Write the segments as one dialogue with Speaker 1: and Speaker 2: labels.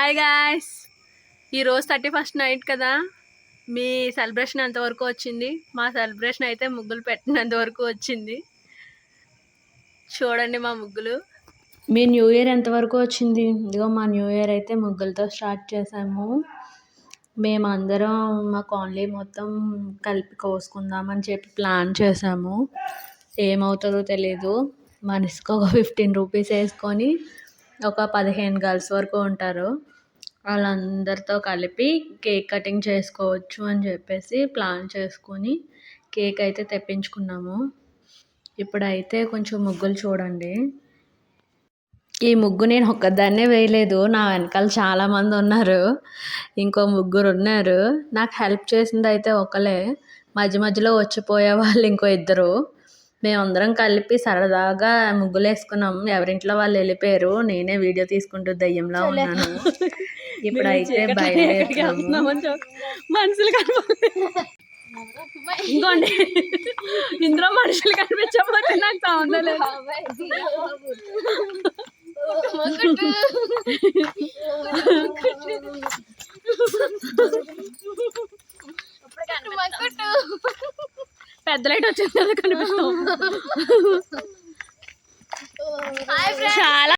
Speaker 1: Hi guys, ఈరోజు 31st night కదా. మీ celebration ఎంతవరకు వచ్చింది? మా సెలబ్రేషన్ అయితే ముగ్గులు పెట్టినంత వరకు వచ్చింది. చూడండి మా ముగ్గులు. మీ న్యూ ఇయర్ ఎంతవరకు వచ్చింది? ఇదిగో మా న్యూ ఇయర్ అయితే ముగ్గులతో స్టార్ట్ చేసాము. మేమందరం మా కాలనీ మొత్తం కలిపి కోసుకుందామని చెప్పి ప్లాన్ చేసాము. ఏమవుతుందో తెలీదు. మనిషికి ఒక 15 రూపీస్ వేసుకొని ఒక 15 గర్ల్స్ వరకు ఉంటారు. వాళ్ళందరితో కలిపి కేక్ కటింగ్ చేసుకోవచ్చు అని చెప్పేసి ప్లాన్ చేసుకొని కేక్ అయితే తెప్పించుకున్నాము. ఇప్పుడైతే కొంచెం ముగ్గులు చూడండి. ఈ ముగ్గు నేను ఒక్కదాన్నే వేయలేదు, నా వెనకాల చాలామంది ఉన్నారు. ఇంకో ముగ్గురు ఉన్నారు. నాకు హెల్ప్ చేసింది అయితే ఒకలే, మధ్య మధ్యలో వచ్చిపోయే వాళ్ళు ఇంకో ఇద్దరు. మేమందరం కలిపి సరదాగా ముగ్గులు వేసుకున్నాం. ఎవరింట్లో వాళ్ళు వెళ్ళిపోయారు. నేనే వీడియో తీసుకుంటూ దయ్యంలా ఉన్నాను. ఇప్పుడైతే బయలుదేరుతున్నాము. మనుషులు ఇంకోండి, ఇందులో మనుషులు కనిపించకపోతే నాకు సంబంధం లేదు. పెద్ద లైట్ వచ్చింది కదా కనిపిస్తాం. చాలా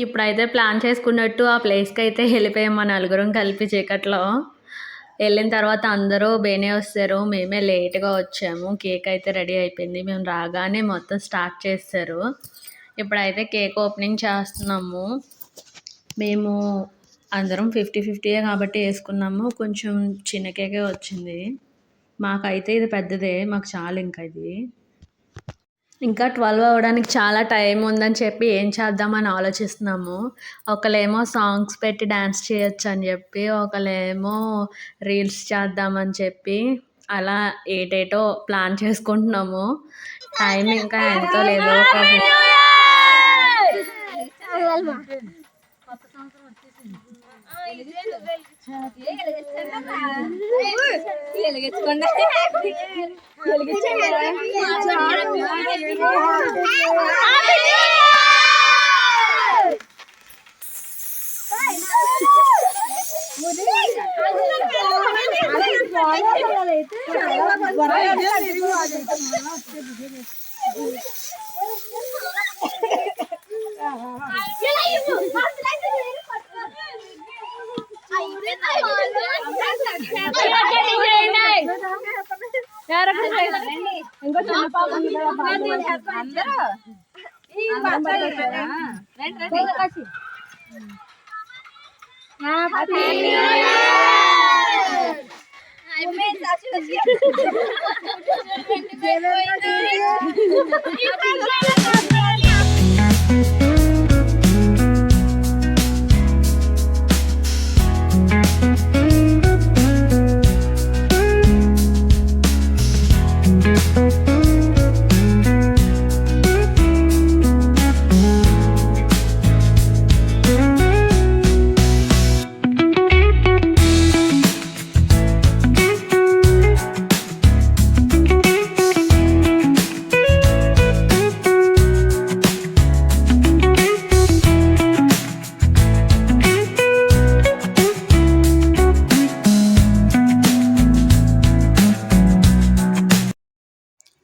Speaker 1: ఇప్పుడైతే ప్లాన్ చేసుకున్నట్టు ఆ ప్లేస్కి అయితే వెళ్ళిపోయాం మా నలుగురం కలిపి. చీకట్లో వెళ్ళిన తర్వాత అందరూ బేనే వస్తారు, మేమే లేట్గా వచ్చాము. కేక్ అయితే రెడీ అయిపోయింది. మేము రాగానే మొత్తం స్టార్ట్ చేస్తారు. ఇప్పుడైతే కేక్ ఓపెనింగ్ చేస్తున్నాము. మేము అందరం 50-50 కాబట్టి వేసుకున్నాము. కొంచెం చిన్న కేకే వచ్చింది. మాకైతే ఇది పెద్దదే, మాకు చాలా. ఇంకా 12 అవ్వడానికి చాలా టైం ఉందని చెప్పి ఏం చేద్దామని ఆలోచిస్తున్నాము. ఒకళ్ళేమో సాంగ్స్ పెట్టి డ్యాన్స్ చేయొచ్చు అని చెప్పి, ఒకళ్ళేమో రీల్స్ చేద్దామని చెప్పి, అలా ఏటేటో ప్లాన్ చేసుకుంటున్నాము. టైం ఇంకా ఎంతో లేదు.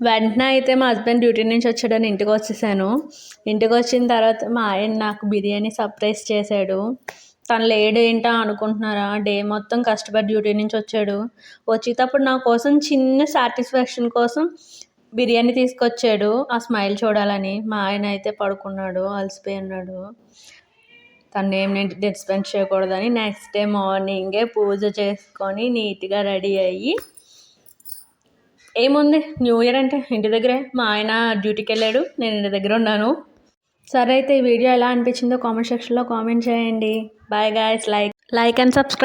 Speaker 1: వెంటనే అయితే మా హస్బెండ్ డ్యూటీ నుంచి వచ్చాడని ఇంటికి వచ్చేసాను. ఇంటికి వచ్చిన తర్వాత మా ఆయన నాకు బిర్యానీ సర్ప్రైజ్ చేశాడు. తను లేడు ఏంటో అనుకుంటున్నారా, డే మొత్తం కష్టపడి డ్యూటీ నుంచి వచ్చాడు. వచ్చేటప్పుడు నా కోసం చిన్న సాటిస్ఫాక్షన్ కోసం బిర్యానీ తీసుకొచ్చాడు, ఆ స్మైల్ చూడాలని. మా ఆయన అయితే పడుకున్నాడు, అలసిపోయి ఉన్నాడు. తన నేమ్ నేను డిస్పెన్స్ చేయకూడదని నెక్స్ట్ డే మార్నింగే పూజ చేసుకొని నీట్గా రెడీ అయ్యి ఏముంది న్యూ ఇయర్ అంటే ఇంటి దగ్గరే మా ఆయన డ్యూటీకి వెళ్ళాడు నేను ఇంటి దగ్గర ఉన్నాను. సరే అయితే ఈ వీడియో ఎలా అనిపించిందో కామెంట్ సెక్షన్లో కామెంట్ చేయండి. Bye guys, like and subscribe.